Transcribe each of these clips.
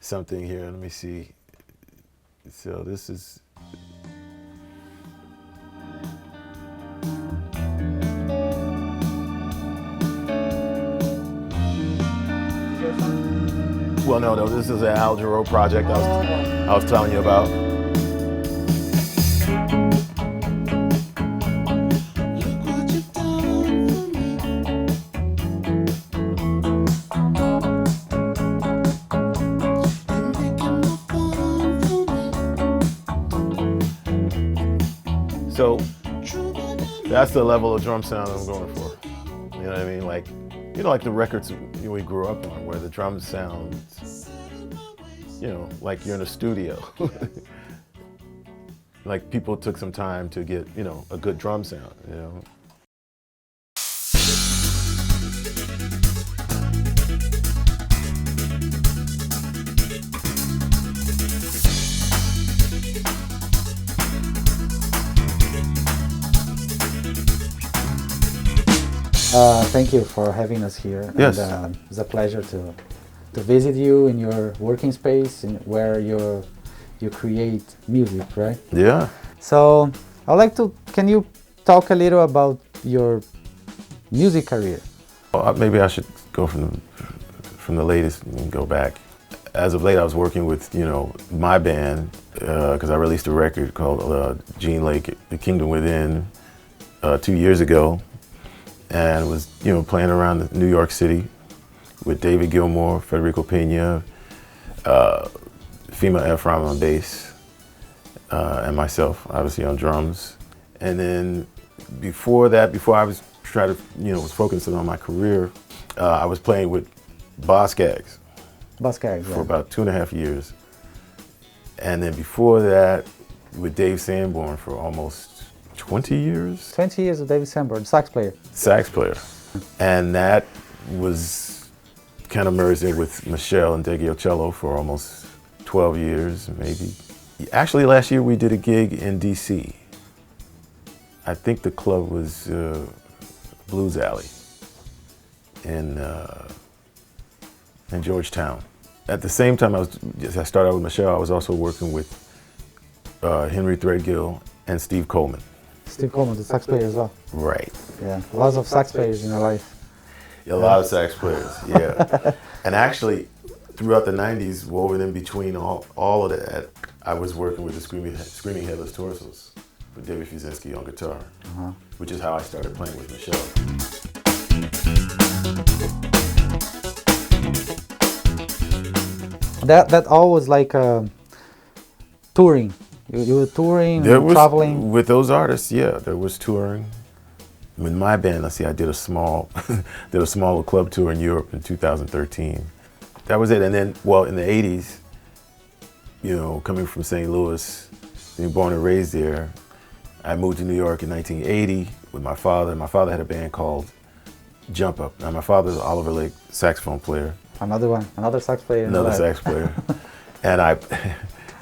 something here. Let me see. So this is. Well, no, this is an Al Jarreau project I was telling you about. So that's the level of drum sound I'm going for. You know what I mean? Like, you know, like the records we grew up on, where the drums sound, you know, like you're in a studio. Like people took some time to get, you know, a good drum sound, you know. Thank you for having us here. Yes. And, it's a pleasure to visit you in your working space, where you create music, right? Yeah. So I'd like to, can you talk a little about your music career? Well, maybe I should go from the latest and go back. As of late, I was working with, you know, my band, because I released a record called Gene Lake, The Kingdom Within, 2 years ago. And was, you know, playing around New York City with David Gilmour, Federico Pena, Fima Ephraim on bass, and myself, obviously on drums. And then before that, before I was trying to, you know, was focusing on my career, I was playing with Boz Scaggs. Boz Scaggs, for about 2.5 years. And then before that, with Dave Sanborn for almost 20 years? 20 years with David Sanborn, sax player. Sax player. And that was kind of merged in with Me'Shell Ndegeocello for almost 12 years, maybe. Actually, last year we did a gig in DC. I think the club was Blues Alley in Georgetown. At the same time I started out with Me'Shell, I was also working with Henry Threadgill and Steve Coleman. Steve Coleman, the sax player as well. Right. Yeah, lots of sax players in your life. Yeah, a lot of sax players, yeah. And actually, throughout the 90s, woven in between all of that, I was working with the Screaming Headless Torsos with David Fiuczynski on guitar, which is how I started playing with Me'Shell. That all was like touring. You were touring, traveling? With those artists, yeah, there was touring. With my band, let's see, I did a small club tour in Europe in 2013. That was it. And then, well, in the 80s, you know, coming from St. Louis, being born and raised there, I moved to New York in 1980 with my father. My father had a band called Jump Up. Now, my father's an Oliver Lake saxophone player. Another one, another sax player. Another sax player.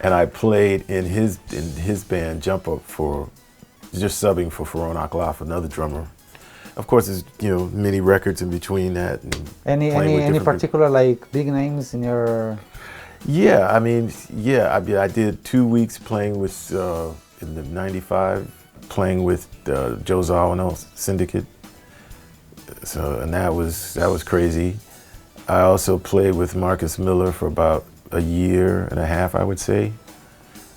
And I played in his band Jump Up for just subbing for Pheeroan akLaff, another drummer. Of course, there's, you know, many records in between that. And any particular like big names in your? Yeah, I mean, yeah, I did 2 weeks playing with in the '95, playing with Joe Zawinul Syndicate. So, and that was crazy. I also played with Marcus Miller for about a year and a half, I would say.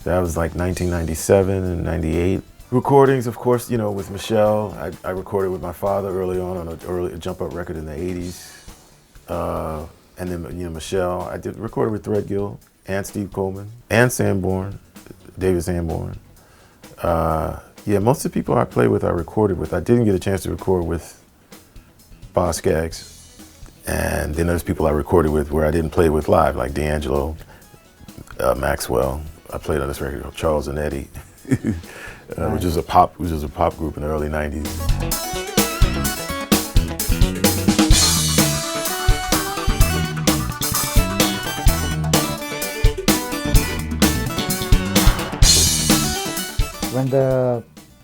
That was like 1997 and 98. Recordings, of course, you know, with Me'Shell. I recorded with my father early on a Jump Up record in the 80s. And then, you know, Me'Shell. I recorded with Threadgill and Steve Coleman and Sanborn, David Sanborn. Yeah, most of the people I played with, I recorded with. I didn't get a chance to record with Boz Scaggs. And then there's people I recorded with where I didn't play with live, like D'Angelo, Maxwell. I played on this record called Charles and Eddie, which was a pop group in the early 90s.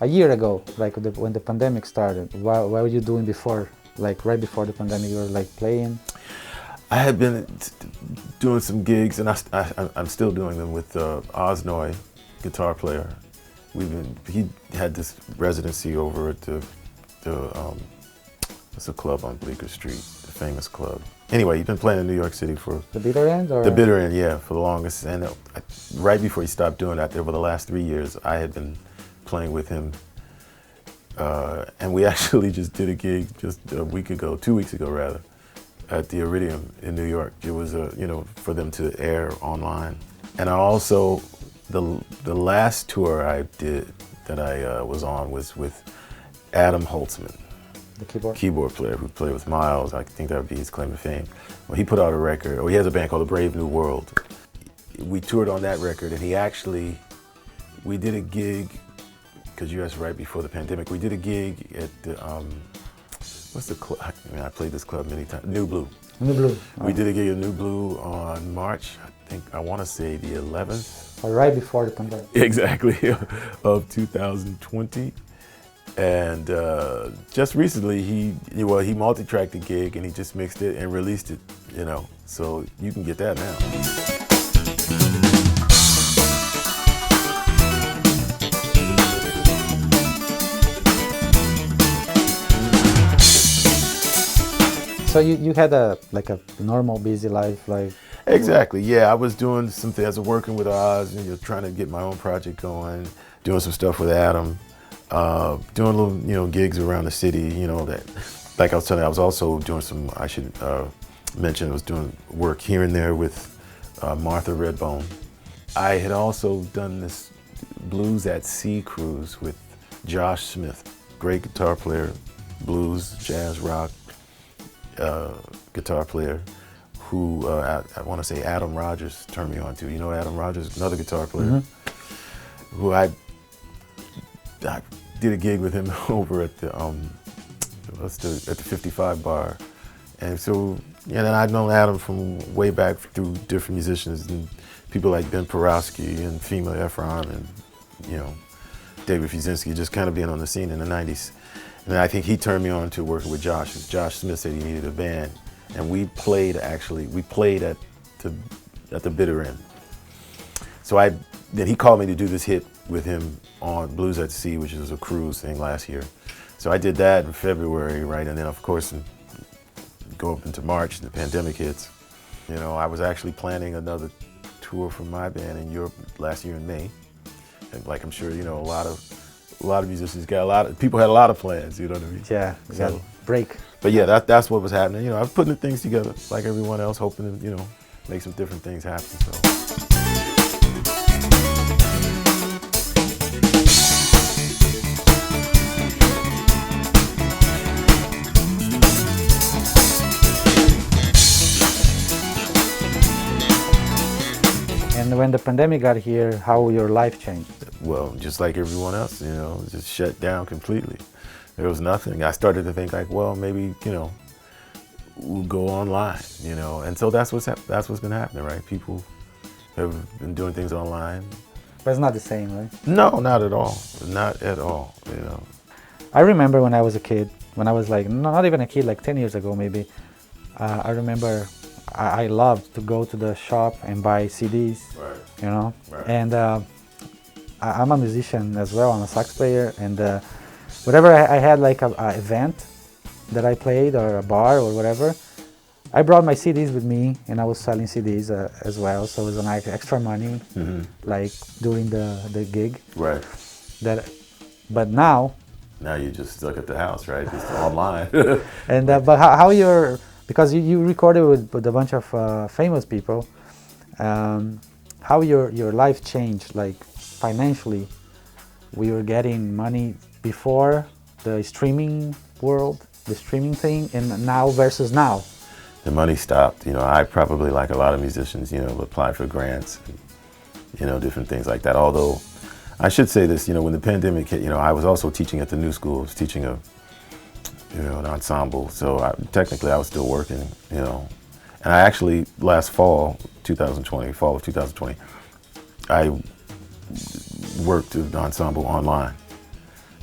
A year ago, like when the pandemic started, what were you doing before? Like right before the pandemic, you were like playing? I had been doing some gigs, and I'm still doing them with Osnoy, guitar player. He had this residency over at what's the club on Bleecker Street, the famous club. Anyway, he'd been playing in New York City for the Bitter End, or the Bitter End, yeah, for the longest. And right before he stopped doing that, over the last 3 years, I had been playing with him. And we actually just did a gig just a week ago, 2 weeks ago rather, at the Iridium in New York. It was for them to air online. And I also, the last tour I did that I was on was with Adam Holtzman, the keyboard player who played with Miles. I think that would be his claim to fame. Well, he put out a record, or he has a band called The Brave New World. We toured on that record, and we did a gig, because you asked right before the pandemic, we did a gig at the, what's the club? I mean, I played this club many times, New Blue. New Blue. We did a gig at New Blue on March, I want to say the 11th. Right before the pandemic. Exactly, of 2020. And just recently, he multi-tracked the gig, and he just mixed it and released it, so you can get that now. So you had a normal busy life, like. Exactly. Yeah, I was doing some things. I was working with Oz, and trying to get my own project going, doing some stuff with Adam, doing little gigs around the city. That, like I was telling you, I was also doing some. I should mention I was doing work here and there with Martha Redbone. I had also done this Blues at Sea cruise with Josh Smith, great guitar player, blues, jazz, rock. Guitar player who I want to say Adam Rogers turned me on to. You know Adam Rogers, another guitar player, who I did a gig with him over at the 55 bar, and so then I'd known Adam from way back through different musicians and people like Ben Porowski and Pheeroan and David Fiuczynski, just kind of being on the scene in the 90s. And I think he turned me on to working with Josh. Josh Smith said he needed a band, and we played at the Bitter End. So then he called me to do this hit with him on Blues at Sea, which was a cruise thing last year. So I did that in February, right? And then of course, go up into March, the pandemic hits. I was actually planning another tour for my band in Europe last year in May. And like I'm sure a lot of musicians people had a lot of plans, you know what I mean? Yeah, so, break. But yeah, that's what was happening. I was putting things together like everyone else, hoping to, make some different things happen. And when the pandemic got here, how your life changed? Well, just like everyone else, just shut down completely. There was nothing. I started to think like, well, maybe, we'll go online, and so that's what's been happening, right? People have been doing things online. But it's not the same, right? No, not at all. Not at all, I remember when I was a kid, when I was not even a kid, like 10 years ago maybe, I remember I loved to go to the shop and buy CDs, right. Right. And I'm a musician as well. I'm a sax player, and whenever I had like a event that I played, or a bar or whatever, I brought my CDs with me, and I was selling CDs as well. So it was like extra money, like during the gig. Right. But now you're just stuck at the house, right? Just online. And but how you're, because you recorded with a bunch of famous people, how your life changed, like financially? We were getting money before the streaming world, the streaming thing, and now versus now. The money stopped. I probably, like a lot of musicians, applied for grants, and, different things like that. Although, I should say this, when the pandemic hit, I was also teaching at the New School. I was teaching an ensemble. So technically, I was still working, And I actually, last fall of 2020, I worked the ensemble online.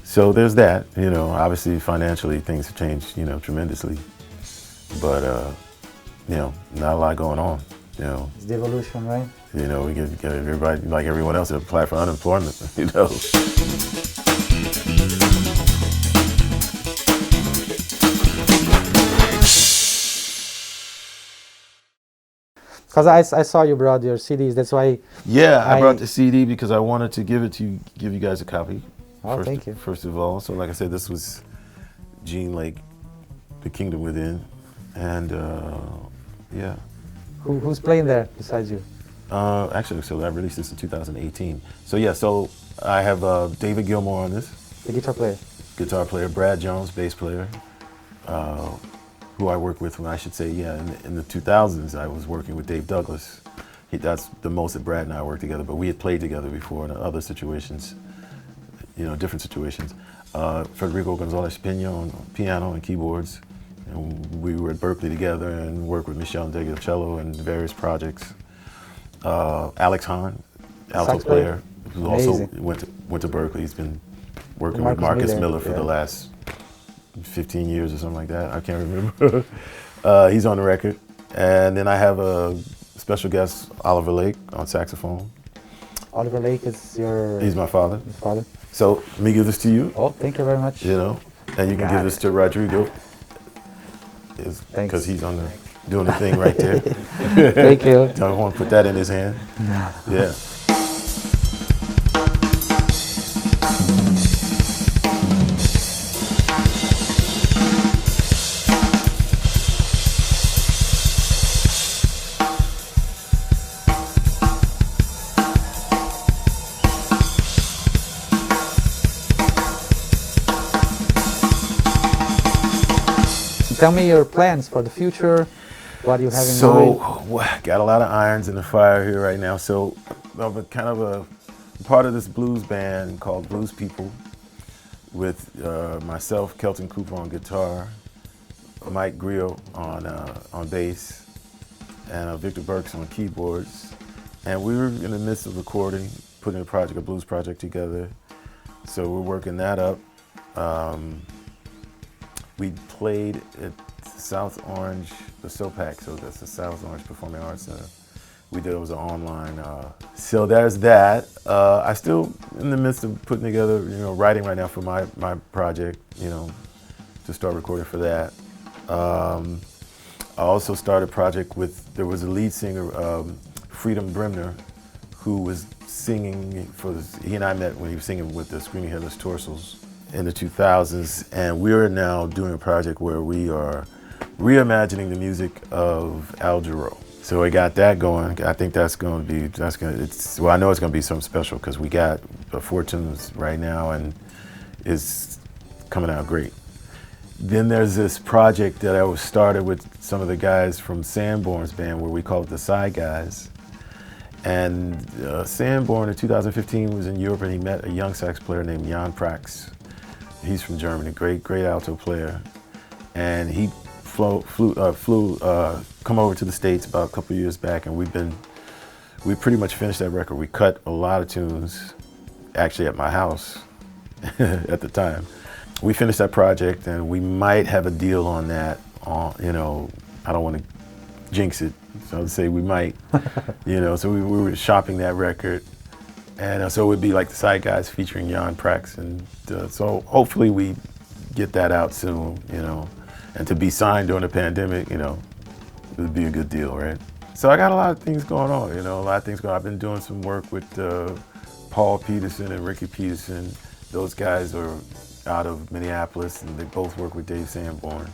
So there's that, Obviously, financially, things have changed, tremendously. But not a lot going on. It's the evolution, right? We get everybody, like everyone else, apply for unemployment, Because I saw you brought your CDs, that's why. Yeah, I brought the CD because I wanted to give you guys a copy. Oh, thank you. First of all, so like I said, this was Gene Lake, The Kingdom Within, and yeah. Who's playing there besides you? Actually, so I released this in 2018. So yeah, so I have David Gilmour on this. The guitar player. Guitar player, Brad Jones, bass player, who I work with, I should say, yeah, in the 2000s I was working with Dave Douglas. That's the most that Brad and I worked together, but we had played together before in other situations, different situations. Federico Gonzalez Pino on piano and keyboards. And we were at Berklee together and worked with Me'Shell Ndegeocello in various projects. Alex Hahn, alto player, who also went to Berklee. He's been working with Marcus Miller for the last 15 years or something like that. I can't remember. He's on the record. And then I have a special guest, Oliver Lake, on saxophone. Oliver Lake is your... He's my father. His father. So let me give this to you. Oh, thank you very much. And you can give this to Rodrigo. Because he's doing the thing right there. Thank you. Don't want to put that in his hand. Yeah. Tell me your plans for the future, what you have in mind. So, got a lot of irons in the fire here right now. So, I'm kind of a part of this blues band called Blues People with myself, Kelton Cooper on guitar, Mike Griot on bass, and Victor Burks on keyboards. And we were in the midst of recording, putting a blues project together. So we're working that up. We played at South Orange, the SOPAC, so that's the South Orange Performing Arts Center. It was an online, so there's that. I still in the midst of putting together, writing right now for my project, to start recording for that. I also started a project there was a lead singer, Freedom Bremner, who was singing he and I met when he was singing with the Screaming Headless Torsos in the 2000s, and we're now doing a project where we are reimagining the music of Al Jarreau. So we got that going. I think I know it's going to be something special because we got 4 tunes right now and it's coming out great. Then there's this project that I started with some of the guys from Sanborn's band where we call it the Side Guys. And Sanborn in 2015 was in Europe and he met a young sax player named Jan Prax. He's from Germany, great alto player. And he come over to the States about a couple of years back, and we pretty much finished that record. We cut a lot of tunes, actually at my house at the time. We finished that project, and we might have a deal on that. I don't want to jinx it, so I'd say we might. So we were shopping that record, and so it would be like the Side Guys featuring Jan Prax, and so hopefully we get that out soon. And to be signed during the pandemic, it would be a good deal, right? So I got a lot of things going on, a lot of things going on. I've been doing some work with Paul Peterson and Ricky Peterson. Those guys are out of Minneapolis, and they both work with Dave Sanborn,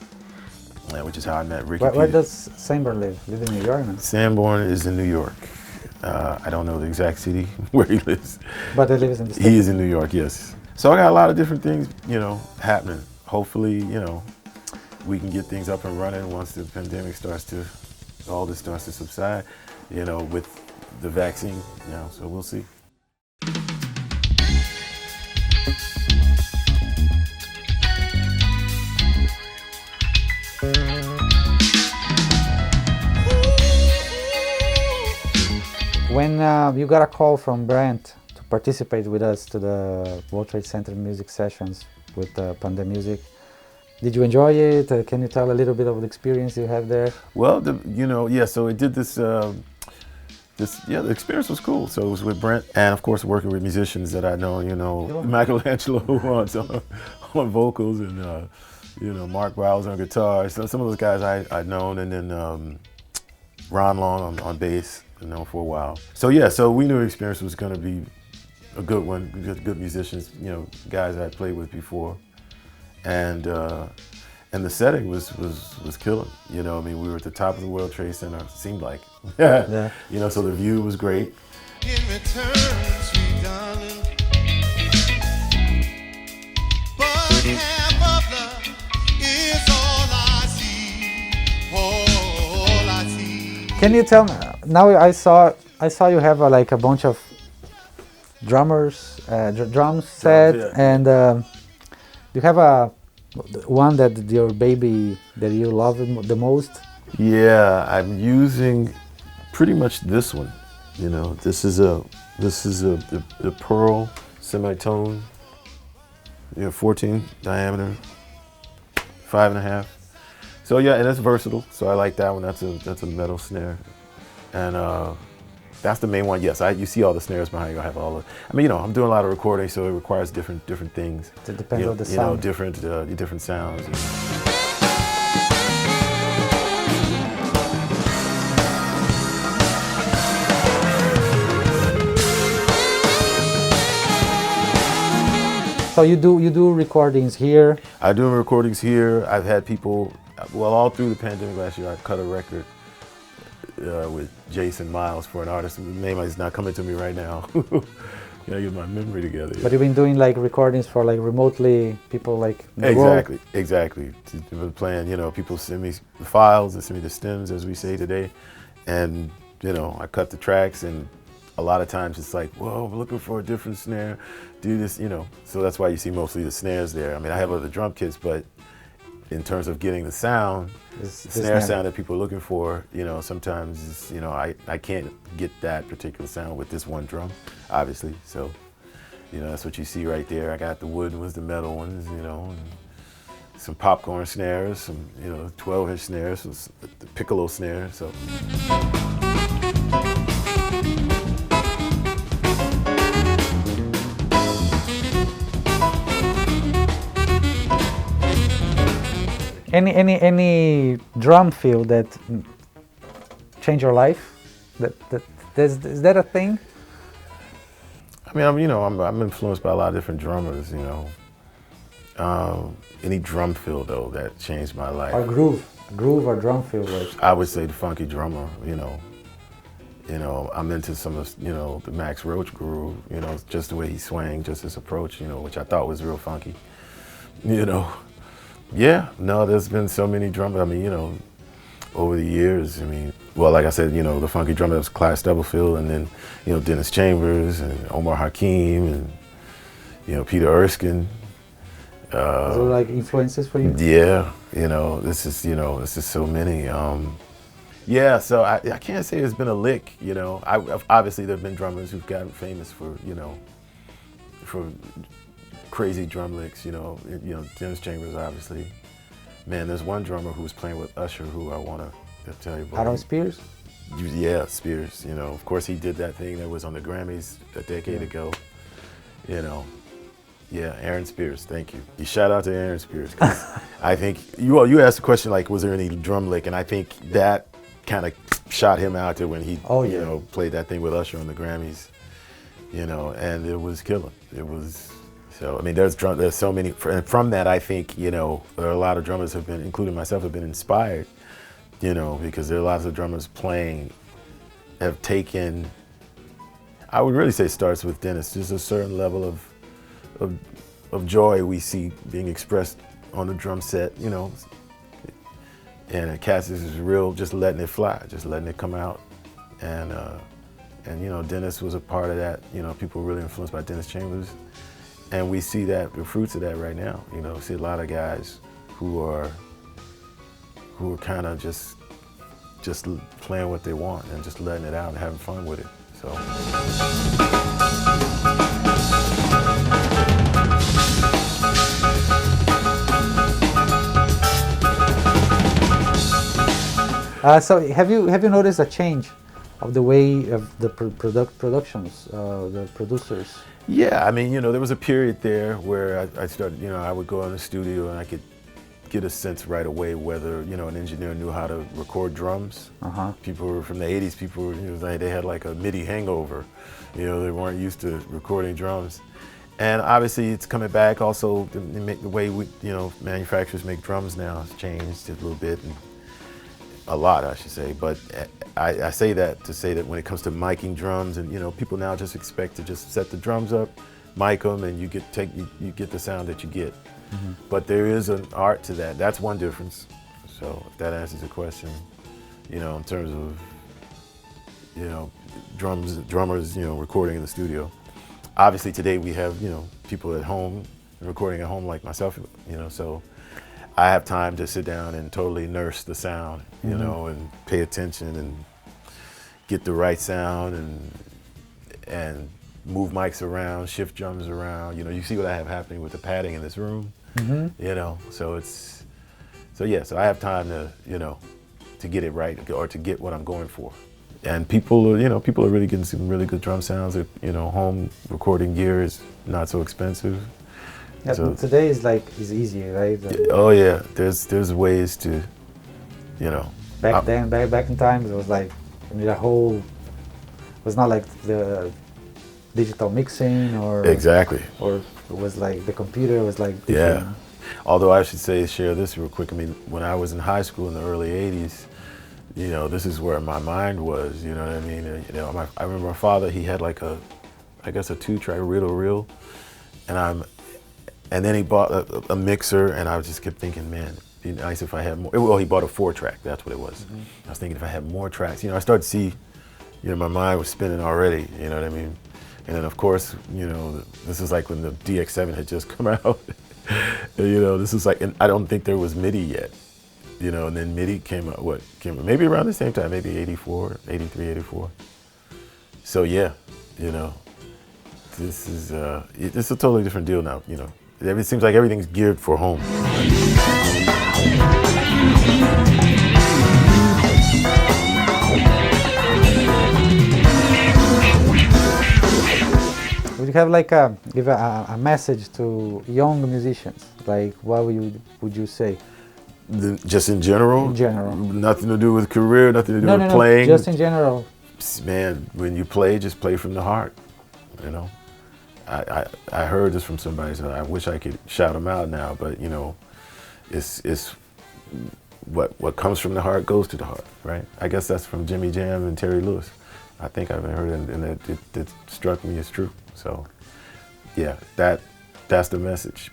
which is how I met Ricky Peterson. Where does Sanborn live? Live in New York now? Sanborn is in New York. I don't know the exact city where he lives. But he lives in the States? He is in New York, yes. So I got a lot of different things, happening. Hopefully, we can get things up and running once the pandemic all this starts to subside, with the vaccine, so we'll see. When you got a call from Brent to participate with us to the World Trade Center music sessions with Pandemusic, Did you enjoy it? Can you tell a little bit of the experience you have there? Well, so it did this. The experience was cool. So it was with Brent, and of course working with musicians that I know. Michelangelo on vocals, and Mark Wiles on guitar. So some of those guys I'd known, and then Ron Long on bass, for a while. So we knew the experience was going to be a good one. Good musicians, guys I played with before, and the setting was killing. We were at the top of the World Trade Center. Seemed like, Yeah. So the view was great. In return, sweet darling, but half of love is all I see. All I see. Can you tell me? Now I saw you have a bunch of drummers, drum set, yeah. and you have one that your baby that you love the most. Yeah, I'm using pretty much this one. This is the pearl semitone. 14 diameter, 5.5. So yeah, and it's versatile. So I like that one. That's a metal snare, and that's the main one. Yes, you see all the snares behind you. I have all the. I'm doing a lot of recording, so it requires different things. It depends on the sound. Different sounds. So you do recordings here. I do recordings here. I've had people. Well, all through the pandemic last year, I cut a record with Jason Miles for an artist. His name is not coming to me right now. Get my memory together. But you've been doing recordings for remotely people in the world. Exactly. Playing, people send me the files and send me the stems, as we say today, and I cut the tracks, and a lot of times it's like, whoa, we're looking for a different snare, do this, So that's why you see mostly the snares there. I have other drum kits, but in terms of getting the sound, the snare sound that people are looking for, sometimes, I can't get that particular sound with this one drum, obviously. So, that's what you see right there. I got the wood ones, the metal ones, and some popcorn snares, some, 12-inch snares, some, the piccolo snares. So. Any drum fill that changed your life? Is that a thing? I'm influenced by a lot of different drummers. Any drum fill though that changed my life. Or groove or drum fill. I would say the funky drummer. I'm into some of the Max Roach groove. Just the way he swang, just his approach. Which I thought was real funky. Yeah, no, there's been so many drummers. Over the years, like I said, the funky drummer was Clyde Stubblefield, and then, Dennis Chambers and Omar Hakim and, Peter Erskine. Those are influences for you? Yeah, this is so many. Yeah, so I can't say there's been a lick, obviously there have been drummers who've gotten famous for, for crazy drum licks, Dennis Chambers, obviously. Man, there's one drummer who was playing with Usher who I want to tell you about. Aaron Spears? Yeah, Spears. Of course he did that thing that was on the Grammys a decade ago. Yeah, Aaron Spears, thank you. You shout out to Aaron Spears. I think, you asked the question was there any drum lick, and I think that kind of shot him out there when he, played that thing with Usher on the Grammys, and it was killing. It was. So there's so many, and from that I think there are a lot of drummers have been, including myself, have been inspired, because there are lots of drummers have taken. I would really say it starts with Dennis. There's a certain level of joy we see being expressed on the drum set, and Cassius is real, just letting it fly, just letting it come out, and Dennis was a part of that. People were really influenced by Dennis Chambers. And we see the fruits of that right now. See a lot of guys who are kind of just playing what they want and just letting it out and having fun with it. So. So have you noticed a change of the way of the productions, the producers? Yeah, I mean, there was a period there where I started, I would go in the studio and I could get a sense right away whether, an engineer knew how to record drums. People were from the 80s, they had like a MIDI hangover. They weren't used to recording drums. And obviously it's coming back also, the way manufacturers make drums now has changed a little bit, and a lot I should say, but I say that to say that when it comes to miking drums, and people now just expect to just set the drums up, mic them, and you get the sound that you get. But there is an art to that. That's one difference. So if that answers the question, in terms of drummers, recording in the studio. Obviously today we have, people at home, recording at home like myself, so I have time to sit down and totally nurse the sound, and pay attention and get the right sound and move mics around, shift drums around. You see what I have happening with the padding in this room, so I have time to get it right, or to get what I'm going for. And people are really getting some really good drum sounds. Home recording gear is not so expensive. Yeah, so today is easy, right? Oh yeah, there's ways to, Back in time, it was like it was not like the digital mixing or exactly, or it was like the computer was like different. Yeah. Although I should share this real quick. I mean, when I was in high school in the early '80s, this is where my mind was. You know what I mean? I remember my father. He had like a 2-track reel-to-reel, and then he bought a mixer, and I just kept thinking, man, it'd be nice if I had more. Well, he bought a 4-track. That's what it was. I was thinking if I had more tracks. I started to see, my mind was spinning already. You know what I mean? And then of course, this is like when the DX7 had just come out. This is like, and I don't think there was MIDI yet. And then MIDI came out, maybe around the same time, maybe 84, 83, 84. So yeah, this is it's a totally different deal now, It seems like everything's geared for home. Would you have give a message to young musicians? Like, what would you say? Just in general? In general. Nothing to do with career, nothing to do with No, playing? Just in general. Man, when you play, just play from the heart, I heard this from somebody, so I wish I could shout them out now, but it's what comes from the heart goes to the heart, right? I guess that's from Jimmy Jam and Terry Lewis. I think I've heard it, and it struck me as true. So yeah, that's the message.